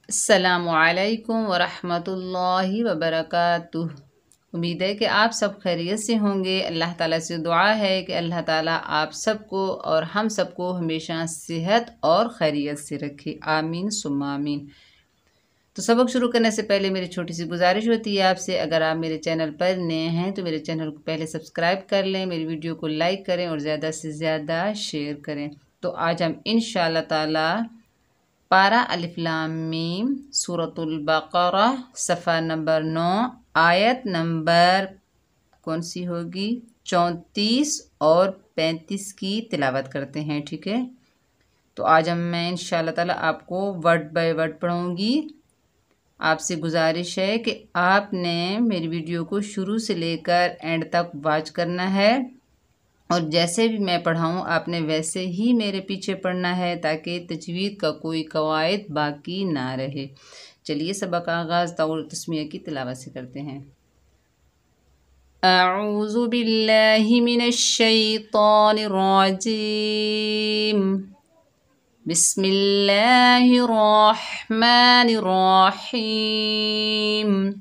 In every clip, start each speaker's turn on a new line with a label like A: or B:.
A: अस्सलामुअलैकुम वरहमतुल्लाहि वबरकातुह। उम्मीद है कि आप सब खैरियत से होंगे। अल्लाह ताला से दुआ है कि अल्लाह ताला आप सबको और हम सबको हमेशा सेहत और खैरियत से रखे, आमीन सुम्मा आमीन। तो सबक शुरू करने से पहले मेरी छोटी सी गुजारिश होती है आपसे, अगर आप मेरे चैनल पर नए हैं तो मेरे चैनल को पहले सब्सक्राइब कर लें, मेरी वीडियो को लाइक करें और ज़्यादा से ज़्यादा शेयर करें। तो आज हम इंशाअल्लाह ताला पारा अलिफ लाम मीम सूरतुल बकरा सफ़ा नंबर 9 आयत नंबर कौन सी होगी 34 और 35 की तिलावत करते हैं। ठीक है, तो आज मैं इंशाअल्लाह ताला आपको वर्ड बाय वर्ड पढ़ूंगी। आपसे गुजारिश है कि आपने मेरी वीडियो को शुरू से लेकर एंड तक वॉच करना है और जैसे भी मैं पढ़ाऊँ आपने वैसे ही मेरे पीछे पढ़ना है ताकि तजवीद का कोई कवायद बाकी ना रहे। चलिए सबक का आगाज़ तौर तस्मीया की तिलावत से करते हैं। अऊज़ु बिल्लाहि मिनश शैतानिर रजीम, बिस्मिल्लाहिर रहमानिर रहीम।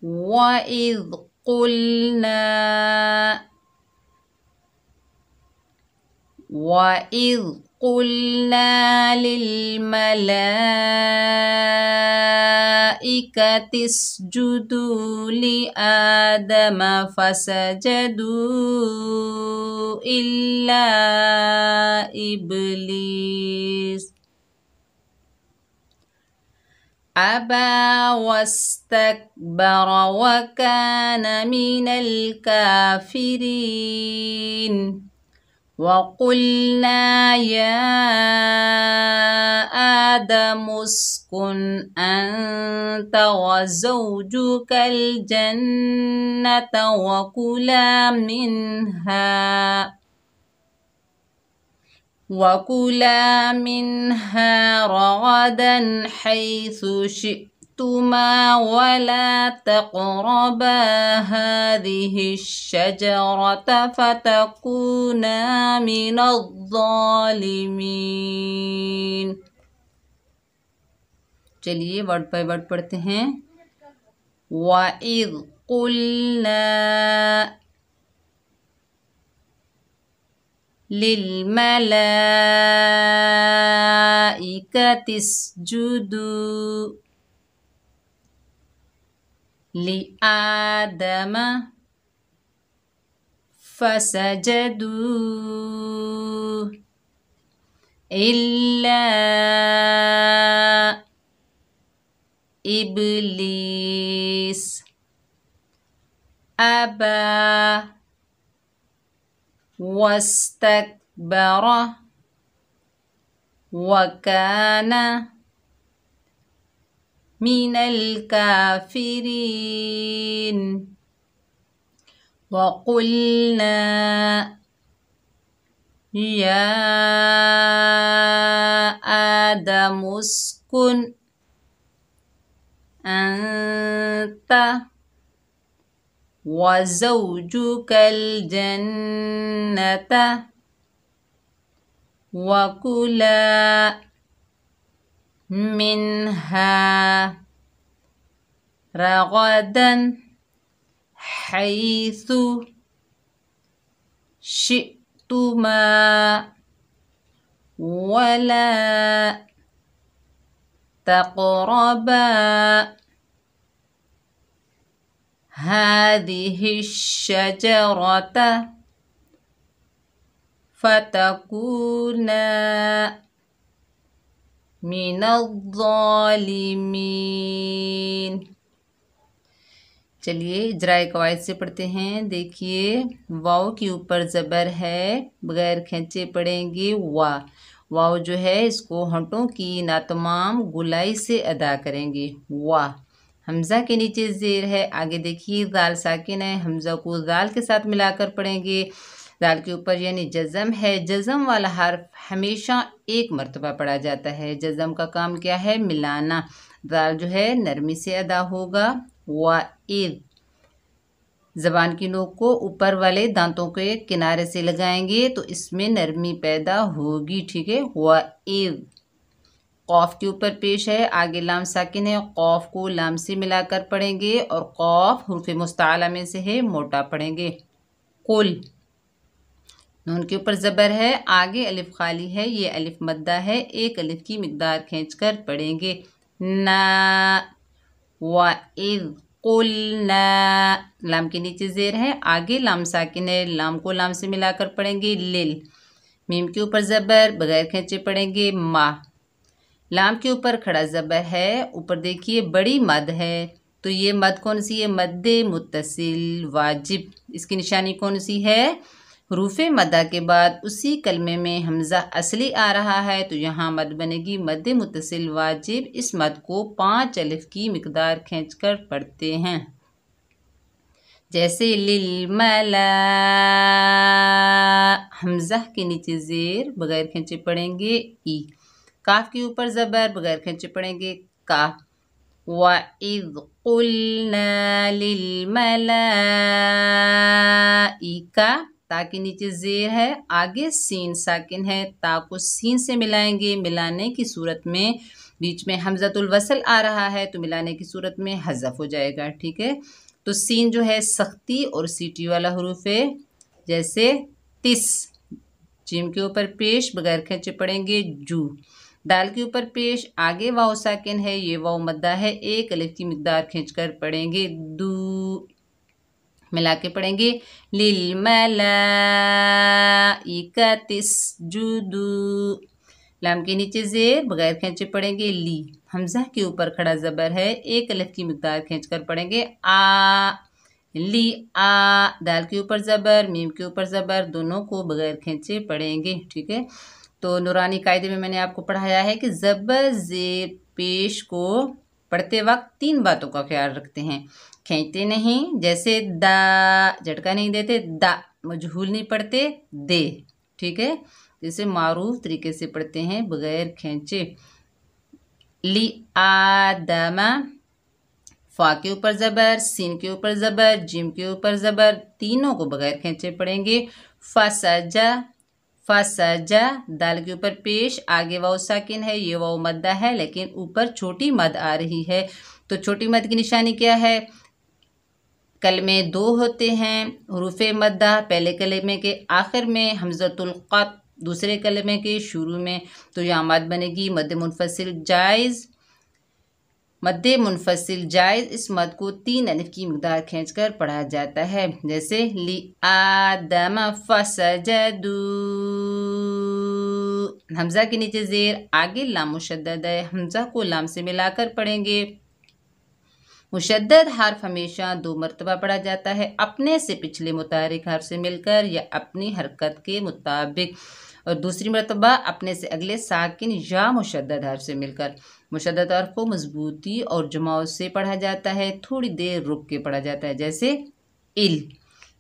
A: वइज़ क़ुल्ना लिल्मलाइकति इसजुदू लिआदम फसजदू इल्ला इब्लीस अबा वस्तकबर वकान मिनल काफिरीन। वक़ुल्ना या आदम उस्कुन अन्त वज़ौजुकल जन्नत वकुला मिन्हा रगदन हैसु शि'तुमा वला तक़रबा हाज़िहि शजरत फतकूना मिनज़्ज़ालिमीन। चलिए वर्ड बाय वर्ड पढ़ते हैं। वइज़ क़ुल्ना लिल्मलाइकति इसजुदू लिआदम फसजदू इल्ला इब्लीस अबा वस्तकबर वकान मिनल काफिरीन। वक़ुल्ना या आदम उस्कुन अन्त वज़ौजुकल जन्नत वकुला मिन्हा रगदन हैसु शि'तुमा वला तक़रबा हाज़िहि शजरत फतकूना मिनज़्ज़ालिमीन। चलिए इजराए कवायद से पढ़ते हैं। देखिए वाव के ऊपर ज़बर है, बगैर खींचे पढ़ेंगे वा। वाव जो है इसको होंठों की नातमाम गुलाई से अदा करेंगे वा। हमज़ा के नीचे ज़ेर है, आगे देखिए दाल साकिन है, हमज़ा को दाल के साथ मिलाकर पढ़ेंगे। दाल के ऊपर यानी जज़म है, जज़म वाला हर्फ हमेशा एक मरतबा पढ़ा जाता है। जज़म का काम क्या है? मिलाना। दाल जो है नरमी से अदा होगा। वाइज़ ज़बान की नोक को ऊपर वाले दांतों के किनारे से लगाएंगे तो इसमें नरमी पैदा होगी, ठीक है। वाइज़, कौफ के ऊपर पेश है, आगे लाम साकिन है, कौफ को लाम से मिलाकर पढ़ेंगे और कौफ हुर्फ मुस्ताला में से है, मोटा पढ़ेंगे। कुल, नून के ऊपर ज़बर है, आगे अलिफ खाली है, ये अलिफ मद्दा है, एक अलिफ की मिकदार खींचकर पढ़ेंगे। ना, वाइज़ कुलना, लाम के नीचे ज़ेर है, आगे लाम साकिन है, लाम को लाम से मिलाकर पढ़ेंगे। लिल, मीम के ऊपर ज़बर बगैर खींचे पढ़ेंगे। मा, लाम के ऊपर खड़ा ज़बर है, ऊपर देखिए बड़ी मद है, तो ये मद कौन सी है? मद्दे मुत्तसिल वाजिब। इसकी निशानी कौन सी है? हुरूफ़े मद्दा के बाद उसी कलमे में हमज़ा असली आ रहा है, तो यहाँ मद बनेगी मद्दे मुत्तसिल वाजिब। इस मद को 5 अलिफ की मिकदार खींचकर पढ़ते हैं, जैसे लिल मला, हमज़ा के नीचे ज़ेर बगैर खींचे पढ़ेंगे। ई, काफ के ऊपर ज़बर बगैर खींचे पढ़ेंगे। का, वाइज़ कुलना लिल मलाइका, ता के नीचे ज़ेर है, आगे सीन साकिन है, ता को सीन से मिलाएंगे, मिलाने की सूरत में बीच में हमज़तुल वसल आ रहा है, तो मिलाने की सूरत में हज़फ हो जाएगा, ठीक है। तो सीन जो है सख्ती और सीटी वाला हरूफ है, जैसे तिस, जीम के ऊपर पेश बगैर खींचे पढ़ेंगे। जू, दाल के ऊपर पेश, आगे वाव साकिन है, ये वाव मद्दा है, एक अलिफ की मिकदार खींचकर पढ़ेंगे। दू, मिला के पढ़ेंगे। लिल मलाइकतिस जुदू, लाम के नीचे ज़ेर बगैर खींचे पढ़ेंगे। ली, हमज़ा के ऊपर खड़ा ज़बर है, एक अलिफ की मिकदार खींचकर पढ़ेंगे। आ, ली आ, दाल के ऊपर ज़बर मीम के ऊपर ज़बर, दोनों को बगैर खींचे पढ़ेंगे, ठीक है। तो नूरानी कायदे में मैंने आपको पढ़ाया है कि ज़बर ज़ेर पेश को पढ़ते वक्त 3 बातों का ख्याल रखते हैं। खींचते नहीं, जैसे दा, झटका नहीं देते, दा, मजहूल नहीं पढ़ते, दे, ठीक है। जैसे मारूफ तरीके से पढ़ते हैं बगैर खींचे। ली आदमा, फा के ऊपर ज़बर, सीन के ऊपर ज़बर, जिम के ऊपर ज़बर, तीनों को बगैर खींचे पढ़ेंगे। फसजा, फसजा, दाल के ऊपर पेश, आगे वाव साकिन है, ये वाव मद्दा है, लेकिन ऊपर छोटी मद आ रही है, तो छोटी मद की निशानी क्या है? कलमे 2 होते हैं, हुरूफ़े मद्दा पहले कलमे के आखिर में, हमज़तुल क़त दूसरे कलमे के शुरू में, तो यहाँ मद बनेगी मद मुनफसिल जायज़। मद्दे मुनफसिल जायज़, इस मद को 3 अलिफ की मिकदार खींचकर पढ़ा जाता है, जैसे ली आदम फसजदू, हमज़ा के नीचे ज़ेर, आगे लाम मुशद्दद है, हमज़ा को लाम से मिलाकर पढ़ेंगे। मुशद्दद हर्फ हमेशा 2 मरतबा पढ़ा जाता है, अपने से पिछले मुतारिक हर्फ से मिलकर या अपनी हरकत के मुताबिक, और दूसरी मरतबा अपने से अगले साकिन या मुशद्दद हर्फ से मिलकर। मुशद्दद हर्फ को मजबूती और जमाव से पढ़ा जाता है, थोड़ी देर रुक के पढ़ा जाता है, जैसे इल,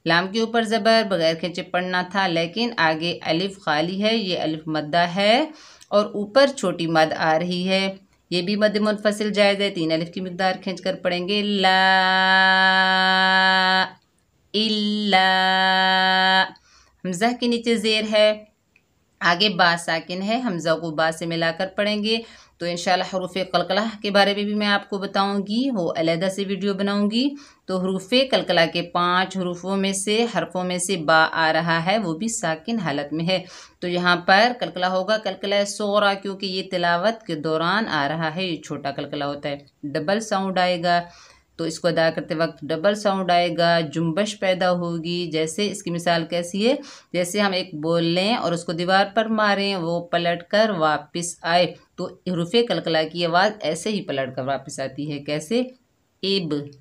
A: लाम के ऊपर ज़बर बगैर खींचे पढ़ना था, लेकिन आगे अलिफ खाली है, ये अलिफ मद्दा है और ऊपर छोटी मद आ रही है, ये भी मद मुनफसिल जायज़ है, 3 अलिफ की मिकदार खींचकर पढ़ेंगे। ला इल्ला, हमज़ा के नीचे ज़ेर है, आगे बा साकिन है, हमज़ा को बा से मिलाकर पढ़ेंगे। तो इंशाल्लाह हुरूफ़े कलकला के बारे में भी मैं आपको बताऊंगी, वो अलहदा से वीडियो बनाऊंगी। तो हुरूफ़े कलकला के 5 हुरूफ़ों में से हरफों में से बा आ रहा है, वो भी साकिन हालत में है, तो यहाँ पर कलकला होगा कलकला सोरा, क्योंकि ये तिलावत के दौरान आ रहा है, ये छोटा कलकला होता है, डबल साउंड आएगा, तो इसको अदा करते वक्त डबल साउंड आएगा, जुम्बश पैदा होगी। जैसे इसकी मिसाल कैसी है? जैसे हम एक बॉल लें और उसको दीवार पर मारें, वो पलट कर वापस आए, तो हुरूफ़े कलकला की आवाज़ ऐसे ही पलट कर वापस आती है। कैसे? इब,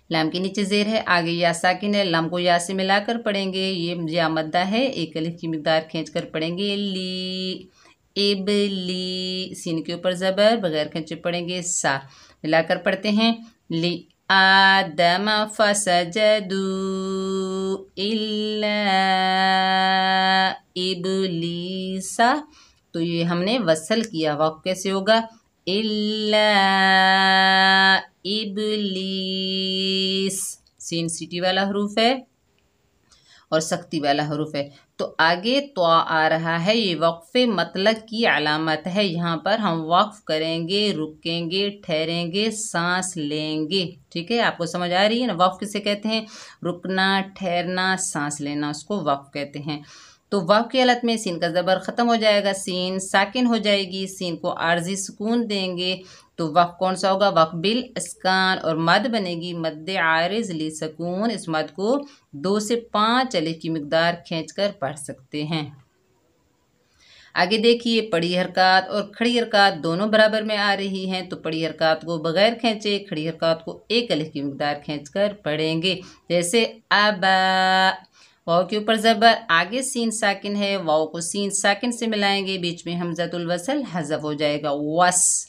A: लाम के नीचे ज़ेर है, आगे या साकिन है, लाम को या से मिलाकर पढ़ेंगे, ये या मद्दा है, एक अलिफ की मिकदार खींच कर पढ़ेंगे। ली इबली, सीन के ऊपर ज़बर बगैर खींचे पढ़ेंगे। सा, मिलाकर पढ़ते हैं। ली आदम फसजदू इल्ला इबलीसा, तो ये हमने वसल किया, वाक़ कैसे होगा? इल्ला इबलीस, सीन सीटी वाला हरूफ है और सख्ती वाला हरूफ है। तो आगे तो आ रहा है, ये वक्फ़े मतलब की अलामत है। यहाँ पर हम वक्फ करेंगे, रुकेंगे, ठहरेंगे, सांस लेंगे। ठीक है, आपको समझ आ रही है ना? वक्फ किसे कहते हैं? रुकना, ठहरना, सांस लेना, उसको वक्फ कहते हैं। तो वक्फ की हालत में सीन का ज़बर ख़त्म हो जाएगा, सीन साकिन हो जाएगी, सीन को आर्जी सुकून देंगे। तो वक्फ कौन सा होगा? वक्फ बिल अस्कान, और मद बनेगी मद आरिज ली सकून। इस मद को 2 से 5 अलिफ की मिकदार खींचकर पढ़ सकते हैं। आगे देखिए, पड़ी हरकत और खड़ी हरकत दोनों बराबर में आ रही हैं। तो पड़ी हरकत को बगैर खींचे, खड़ी हरकत को 1 अलिफ की मिकदार खींचकर पढ़ेंगे। जैसे अबा, वाव के ऊपर ज़बर, आगे सीन साकिन है, वाव को सीन साकिन से मिलाएंगे, बीच में हमज़तुल वसल हज़फ हो जाएगा, वस।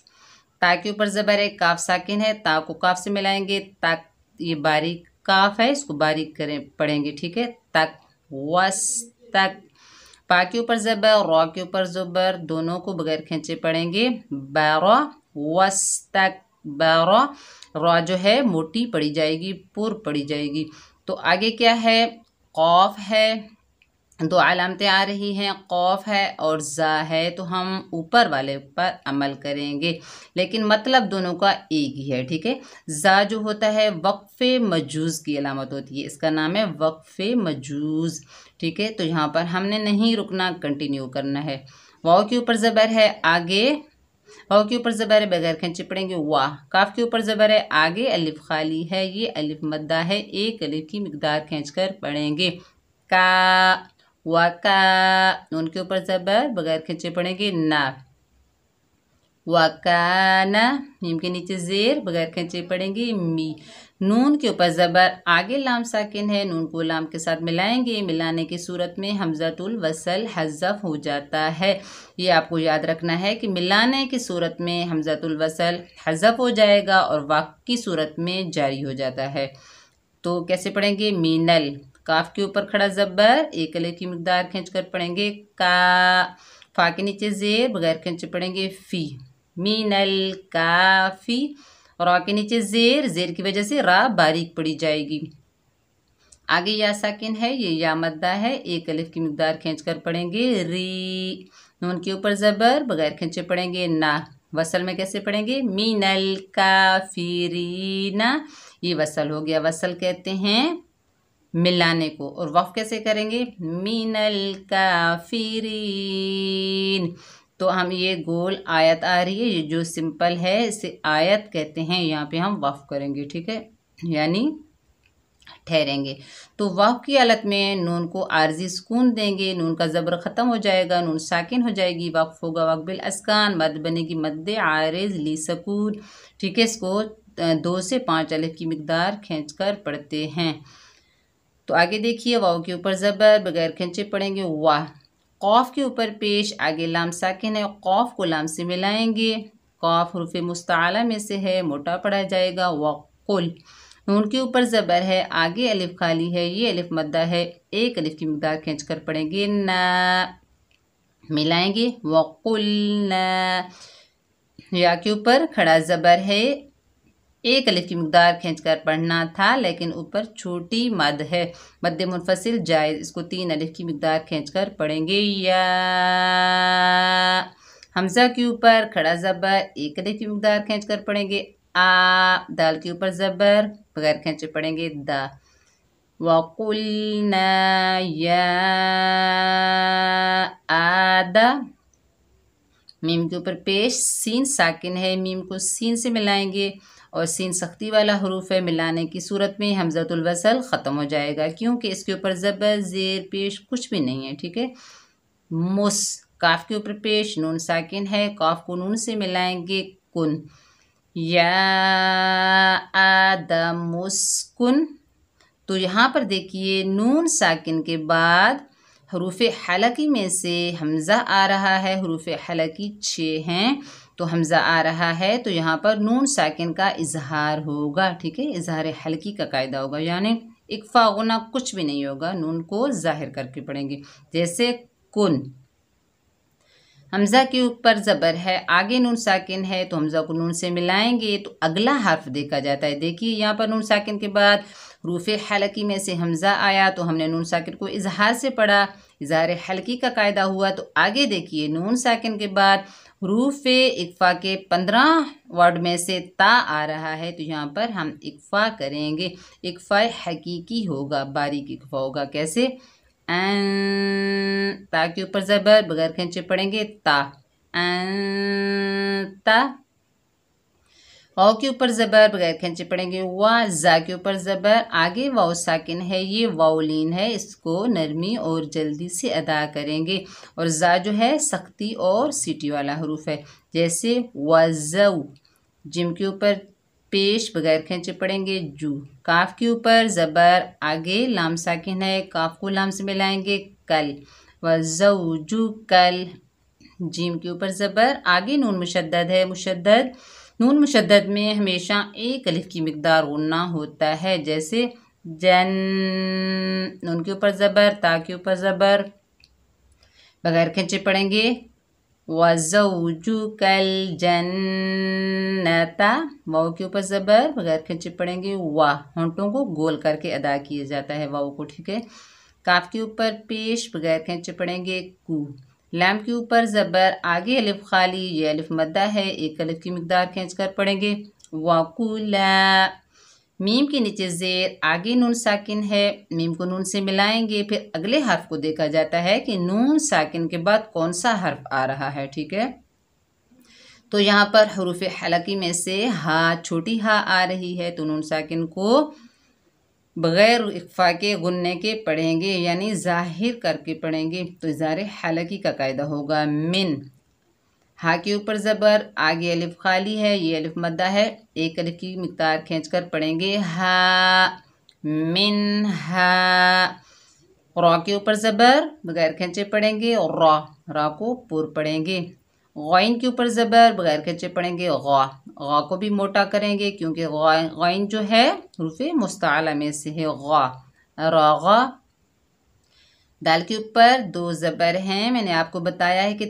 A: ता के ऊपर ज़बर है, काफ साकिन है, ता को काफ से मिलाएंगे, तक, ये बारीक काफ है, इसको बारीक करें पढ़ेंगे। ठीक है, तक, वस तक। पा के ऊपर ज़बर, रॉ के ऊपर ज़बर, दोनों को बगैर खींचे पढ़ेंगे, बारा वस तक बारा। रॉ जो है मोटी पड़ी जाएगी, पुर पड़ी जाएगी। तो आगे क्या है? कौफ है, 2 अलामतें आ रही हैं, कौफ है और ज़ा है। तो हम ऊपर वाले पर अमल करेंगे, लेकिन मतलब दोनों का एक ही है। ठीक है, ज़ा जो होता है वक्फ़े मजूज़ की अलामत होती है, इसका नाम है वक्फ़े मजूज़। ठीक है, तो यहाँ पर हमने नहीं रुकना, कंटिन्यू करना है। वाव के ऊपर ज़बर है, आगे वाव के ऊपर ज़बर है, बगैर खींचे पढ़ेंगे, वाह। काफ के ऊपर ज़बर है, आगे अलिफ खाली है, ये अलिफ मद्दा है, 1 अलिफ की मिकदार खींचकर पढ़ेंगे, का वका। नून के ऊपर ज़बर, बगैर खींचे पढ़ेंगे, ना वकाना। मीम के नीचे ज़ेर, बगैर खींचे पढ़ेंगे, मी। नून के ऊपर ज़बर, आगे लाम साकिन है, नून को लाम के साथ मिलाएंगे, मिलाने की सूरत में हमज़तुल वसल हज़फ हो जाता है। ये आपको याद रखना है कि मिलाने की सूरत में हमज़तुल वसल हज़फ हो जाएगा और वाक़ की सूरत में जारी हो जाता है। तो कैसे पढ़ेंगे? मीनल, काफ के ऊपर खड़ा ज़बर, 1 अलिफ की मिकदार खींचकर पढ़ेंगे, का। फा के नीचे ज़ेर, बगैर खींचे पढ़ेंगे, फ़ी, मीनल काफ़ी। और रा के नीचे ज़ेर, ज़ेर की वजह से रा बारीक पड़ी जाएगी। आगे या साकिन है, ये या मद्दा है, 1 अलिफ की मिकदार खींचकर पढ़ेंगे, री। नून के ऊपर ज़बर, बगैर खींचे पढ़ेंगे, ना। वसल में कैसे पढ़ेंगे? मीनल काफिरीना। ये वसल हो गया, वसल कहते हैं मिलाने को। और वक़्फ़ कैसे करेंगे? मीनल काफिरीन। तो हम ये गोल आयत आ रही है, ये जो सिंपल है इसे आयत कहते हैं, यहाँ पे हम वक़्फ़ करेंगे। ठीक है, यानी ठहरेंगे। तो वक़्फ़ की हालत में नून को आर्जी सुकून देंगे, नून का ज़बर ख़त्म हो जाएगा, नून साकिन हो जाएगी, वक़्फ़ होगा वक़्फ़ बिल अस्कान, मद बनेगी मद आरिज़ ली सकून। ठीक है, इसको 2 से 5 अलिफ की मिकदार खींचकर पढ़ते हैं। तो आगे देखिए, वाव के ऊपर ज़बर, बगैर खींचे पढ़ेंगे, वाह। कौफ के ऊपर पेश, आगे लाम साकिन है, कौफ को लाम से मिलाएंगे, कौफ हुरूफ मुस्ताला में से है, मोटा पढ़ा जाएगा, वक़ुल। नून के ऊपर ज़बर है, आगे अलिफ खाली है, ये अलिफ मद्दा है, 1 अलिफ की मिकदार खींचकर पढ़ेंगे, ना। मिलाएंगे, वक़ुल ना। या के ऊपर खड़ा ज़बर है, 1 अलिफ की मिकदार खींचकर पढ़ना था, लेकिन ऊपर छोटी मद है, मद मुनफसिल जायज़, इसको 3 अलिफ की मिकदार खींचकर पढ़ेंगे, या। हमज़ा के ऊपर खड़ा ज़बर, 1 अलिफ की मिकदार खींचकर पढ़ेंगे, आ। दाल के ऊपर ज़बर, बगैर खींचे पढ़ेंगे, दा। वक़ुलना या आदा। मीम के ऊपर पेश, सीन साकिन है, मीम को सीन से मिलाएंगे और सीन सख्ती वाला हरूफ है, मिलाने की सूरत में हमज़तुल वसल ख़त्म हो जाएगा, क्योंकि इसके ऊपर ज़बर ज़ेर पेश कुछ भी नहीं है। ठीक है, मुस। काफ के ऊपर पेश, नून साकिन है, काफ को नून से मिलाएंगे, कुन। या आदमुस्कुन। तो यहाँ पर देखिए, नून साकिन के बाद हरूफ हलकी में से हमज़ा आ रहा है, हरूफ हलकी 6 हैं, तो हमज़ा आ रहा है, तो यहाँ पर नून साकिन का इजहार होगा। ठीक है, इजहार हलकी का कायदा होगा, यानी इक्फ़ा गुना कुछ भी नहीं होगा, नून को ज़ाहिर करके पढ़ेंगे, जैसे कुन। हमज़ा के ऊपर ज़बर है, आगे नून साकिन है, तो हमज़ा को नून से मिलाएंगे तो अगला हर्फ देखा जाता है। देखिए यहाँ पर नून साकिन के बाद हरूफ़ हलकी में से हमज़ा आया तो हमने नून साकिन को इजहार से पढ़ा, इजहार हलकी का कायदा हुआ। तो आगे देखिए नून साकिन के बाद हरूफ़ इक्फ़ा के 15 वर्ड में से ता आ रहा है, तो यहाँ पर हम इक्फ़ा करेंगे। इक्फ़ा हकीकी होगा, बारीक इक्फ़ा होगा। कैसे? ता के ऊपर ज़बर बगैर खींचे पढ़ेंगे ता, ता। वाव के ऊपर ज़बर बगैर खींचे पढ़ेंगे वा। जा के ऊपर ज़बर, आगे वाव साकिन है, ये वावलीन है, इसको नरमी और जल्दी से अदा करेंगे। और जा जो है सख्ती और सीटी वाला हरूफ है, जैसे वज़ऊ। जिम के ऊपर पेश बगैर खींचे पढ़ेंगे जू। काफ के ऊपर ज़बर, आगे लाम साकिन है, काफ को लाम से मिलाएंगे कल, वज़ऊजू कल। जीम के ऊपर ज़बर, आगे नून मुशद्दद है, मुशद्दद। नून मुशद्दद में हमेशा एक अलिफ की मिकदार गुन्ना होता है, जैसे जन। नून के ऊपर ज़बर, ता के ऊपर ज़बर बगैर खींचे पढ़ेंगे वज़ऊजुकल जन्नता। वाव के ऊपर ज़बर बगैर खींचे पढ़ेंगे वाह, होंठों को गोल करके अदा किया जाता है वाव को, ठीक है। काफ के ऊपर पेश बगैर खींचे पढ़ेंगे कू। लाम के ऊपर ज़बर, आगे अलिफ खाली, ये अलिफ मद्दा है, एक अलिफ की मिकदार खींच कर पढ़ेंगे वाकुला। मीम के नीचे ज़ेर, आगे नून साकिन है, मीम को नून से मिलाएंगे, फिर अगले हर्फ को देखा जाता है कि नून साकिन के बाद कौन सा हर्फ आ रहा है, ठीक है। तो यहाँ पर हरूफ हलकी में से हा, छोटी हा आ रही है, तो नून साकिन को बग़ैर इक्फ़ा के गुन्ने के पढ़ेंगे, यानी ज़ाहिर करके पढ़ेंगे। तो इज़हार हलकी का कायदा होगा मिन। हा के ऊपर ज़बर, आगे अलिफ खाली है, ये अलिफ मद्दा है, एक अलिफ की मिक़दार खींचकर पढ़ेंगे हा, मिन हा। रा के ऊपर ज़बर बगैर खींचे पढ़ेंगे रा, रा को पुर पढ़ेंगे। गैन के ऊपर ज़बर बगैर खींचे पढ़ेंगे गा, गा को भी मोटा करेंगे क्योंकि गैन जो है हरूफ़े मुस्ताला में से है, गा, रागा। दाल के ऊपर दो ज़बर हैं, मैंने आपको बताया है कि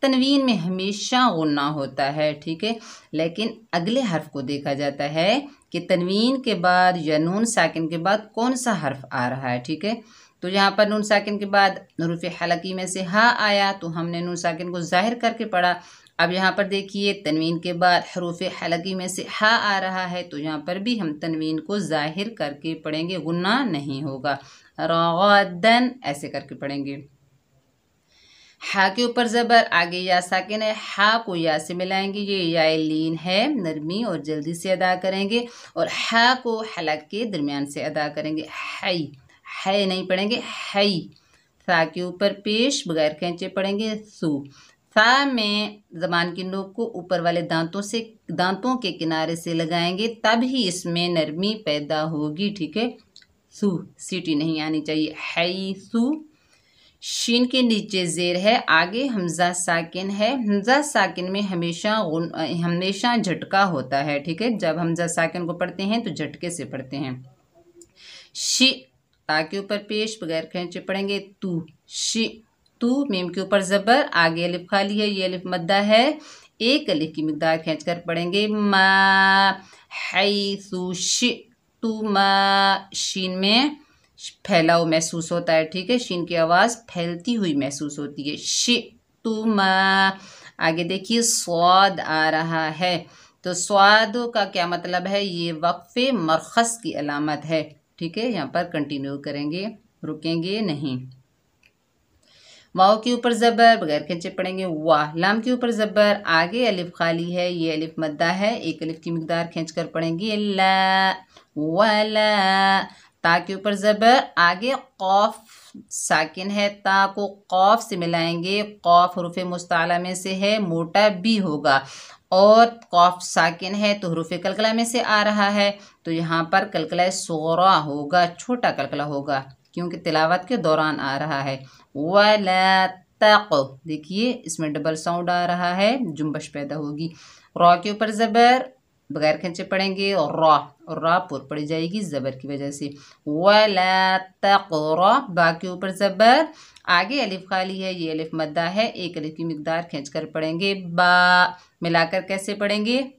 A: तनवीन में हमेशा गुन्ना होता है, ठीक है। लेकिन अगले हर्फ को देखा जाता है कि तनवीन के बाद या नून साकिन के बाद कौन सा हर्फ आ रहा है, ठीक है। तो यहाँ पर नून साकिन के बाद हरूफ़ हलकी में से हा आया, तो हमने नून साकिन को ज़ाहिर करके पढ़ा। अब यहाँ पर देखिए तनवीन के बाद हरूफ़ हलकी में से हा आ रहा है, तो यहाँ पर भी हम तनवीन को ज़ाहिर करके पढ़ेंगे, गुन्ना नहीं होगा। रगदन ऐसे करके पढ़ेंगे। हा के ऊपर ज़बर, आगे या साकिन है, हा को या से मिलाएंगे, ये या लीन है, नरमी और जल्दी से अदा करेंगे। और हा को हलक के दरमियान से अदा करेंगे, हई, है नहीं पढ़ेंगे हई। सा के ऊपर पेश बगैर खींचे पढ़ेंगे सू। सा में ज़बान की नोक को ऊपर वाले दांतों के किनारे से लगाएंगे, तब ही इसमें नरमी पैदा होगी, ठीक है। सू, सीटी नहीं आनी चाहिए, हई सू। शीन के नीचे ज़ेर है, आगे हमज़ा साकिन है, हमज़ा साकिन में हमेशा झटका होता है, ठीक है। जब हमज़ा साकिन को पढ़ते हैं तो झटके से पढ़ते हैं। शी, ता के ऊपर पेश बगैर खींचे पढ़ेंगे तू, शी, तू। मीम के ऊपर ज़बर, आगे अलिफ खाली है, ये अलिफ मद्दा है, एक अलिफ की मिकदार खींच कर पढ़ेंगे मा, हैसु शि'तुमा। शीन में फैलाव महसूस होता है, ठीक है। शीन की आवाज़ फैलती हुई महसूस होती है, शि'तुमा। आगे देखिए स्वाद आ रहा है, तो स्वाद का क्या मतलब है, ये वक्फ़े मरखस की अलामत है, ठीक है। यहाँ पर कंटिन्यू करेंगे, रुकेंगे नहीं। वाव के ऊपर ज़बर बगैर खींचे पढ़ेंगे वाह। लाम के ऊपर ज़बर, आगे अलिफ खाली है, ये अलिफ मद्दा है, एक अलिफ की मिकदार खींच कर पढ़ेंगे ला, वला। ता के ऊपर ज़बर, आगे कौफ साकिन है, ता को कौफ से मिलाएंगे, कौफ हरूफ़े मुस्ताला में से है, मोटा भी होगा, और कौफ साकिन है तो हरूफ़े कलकला में से आ रहा है, तो यहाँ पर कलकला सोरा होगा, छोटा कलकला होगा, क्योंकि तिलावत के दौरान आ रहा है। वला तक, देखिए इसमें डबल साउंड आ रहा है, जुम्बश पैदा होगी। रॉ के ऊपर ज़बर, बगैर खींचे पढ़ेंगे और रा पुर पड़ जाएगी ज़बर की वजह से। वला तक़रा, बा के ऊपर ज़बर, आगे अलिफ खाली है, ये अलिफ मद्दा है, एक अलिफ की मिकदार खींच कर पढ़ेंगे। बा मिलाकर कैसे पढ़ेंगे?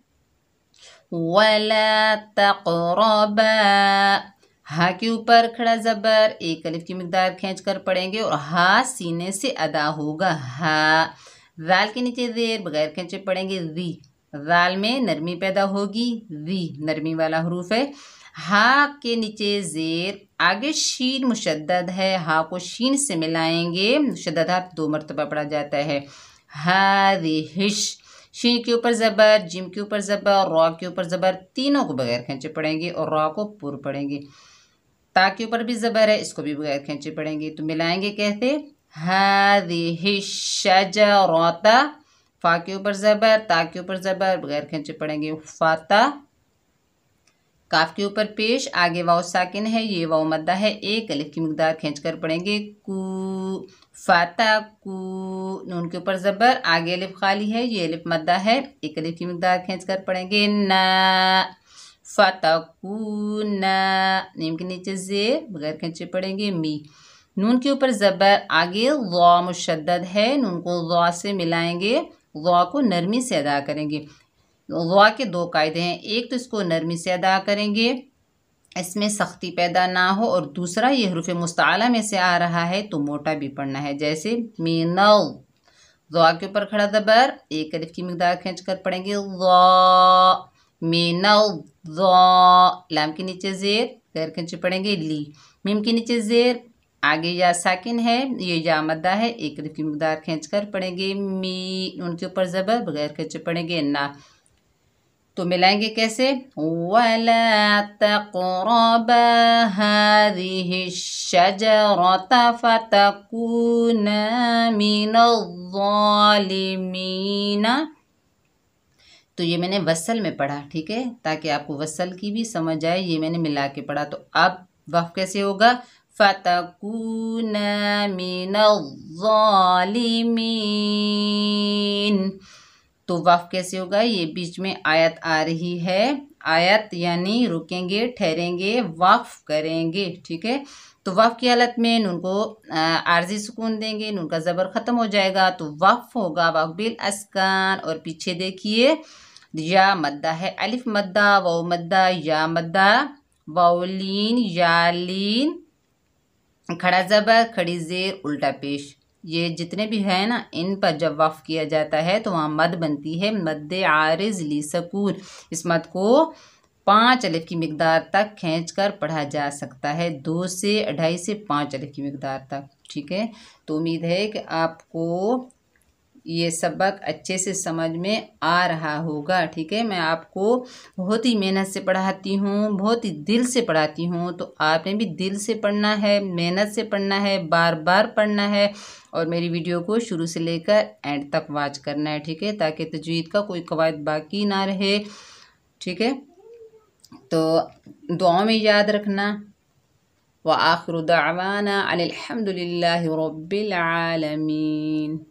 A: वला तक़रबा, हा के ऊपर खड़ा ज़बर, एक अलिफ की मिकदार खींच कर पढ़ेंगे और हा सीने से अदा होगा हा। वाल के नीचे ज़ेर, बगैर खींचे पढ़ेंगे ज़ी, वाल में नरमी पैदा होगी, ज़ी नरमी वाला हरूफ है। हा के नीचे ज़ेर, आगे शीन मुशद्दद है, हा को शीन से मिलाएंगे, मुशद्दद हा 2 मरतबा पढ़ा जाता है। हाज़िहिश, शीन के ऊपर ज़बर, जिम के ऊपर ज़बर, रॉ के ऊपर ज़बर, तीनों को बगैर खींचे पढ़ेंगे और रॉ को पुर पढ़ेंगे। ता के ऊपर भी ज़बर है, इसको भी बगैर खींचे पढ़ेंगे। तो मिलाएंगे कहते हाज़िहिश शजरता, फा के ऊपर ज़बर, ता के ऊपर ज़बर, बगैर खींचे पढ़ेंगे फाता। काफ के ऊपर पेश, आगे वाव साकिन है, ये वाव मद्दा है, एक अलिफ की मिकदार खींच कर पढ़ेंगे कू, फाता कू। नून के ऊपर ज़बर, आगे अलिफ खाली है, ये अलिफ मद्दा है, एक अलिफ की मिकदार खींच कर पढ़ेंगे ना, फतकूना। नीम के नीचे ज़ेर, बगैर खींचे पढ़ेंगे मी। नून के ऊपर ज़बर, आगे ज़ा मुशद्दद है, नून को ज़ा से मिलाएंगे, ज़ा को नरमी से अदा करेंगे। ज़ा के 2 कायदे हैं, एक तो इसको नरमी से अदा करेंगे, इसमें सख्ती पैदा ना हो, और दूसरा ये हरूफ मुस्ताला में से आ रहा है तो मोटा भी पढ़ना है। जैसे मीनल, ज़ा के ऊपर खड़ा ज़बर, एक अलिफ की मिकदार खींच कर पढ़ेंगे ज़ा, मीनल ज़ा। लाम के नीचे ज़ेर, गैर खींचे पढ़ेंगे ली। मीम के नीचे ज़ेर, आगे या साकिन है, ये या मद्दा है, एक अलिफ की मिकदार खींच कर पढ़ेंगे मी। उनके ऊपर ज़बर, बगैर खींचे पढ़ेंगे ना। तो मिलाएंगे कैसे? वला तक़रबा हाज़िहि शजरता फतकूना मिनज़्ज़ालिमीन। तो ये मैंने वसल में पढ़ा, ठीक है, ताकि आपको वसल की भी समझ आए। ये मैंने मिला के पढ़ा। तो अब वक़्फ़ कैसे होगा? फतकूना मिनज़्ज़ालिमीन। तो वक़्फ़ कैसे होगा? ये बीच में आयत आ रही है, आयत यानी रुकेंगे, ठहरेंगे, वक़्फ़ करेंगे, ठीक है। तो वक़्फ़ की हालत में नून को आर्जी सुकून देंगे, नून का ज़बर ख़त्म हो जाएगा, तो वक़्फ़ होगा वक़्फ़ बिल अस्कान। और पीछे देखिए या मद्दा है, अलिफ मद्दा, वाव मद्दा, या मद्दा, वावलीन, यालीन, खड़ा ज़बर, खड़ी ज़ेर, उल्टा पेश। ये जितने भी हैं ना, इन पर जब वक़्फ़ किया जाता है तो वहाँ मद बनती है, मद्दे आरिज़ ली सकून। इस मद को 5 अलिफ की मिकदार तक खींच कर पढ़ा जा सकता है, 2 से 2.5 से 5 अलिफ की मिकदार तक, ठीक है। तो उम्मीद है कि आपको ये सबक अच्छे से समझ में आ रहा होगा, ठीक है। मैं आपको बहुत ही मेहनत से पढ़ाती हूँ, बहुत ही दिल से पढ़ाती हूँ, तो आपने भी दिल से पढ़ना है, मेहनत से पढ़ना है, बार बार पढ़ना है, और मेरी वीडियो को शुरू से लेकर एंड तक वॉच करना है, ठीक है, ताकि तजवीद का कोई कवायद बाकी ना रहे, ठीक है। तो दुआ में याद रखना। व आखिरु दअवाना अनिल हम्दुलिल्लाहि रब्बिल आलमीन।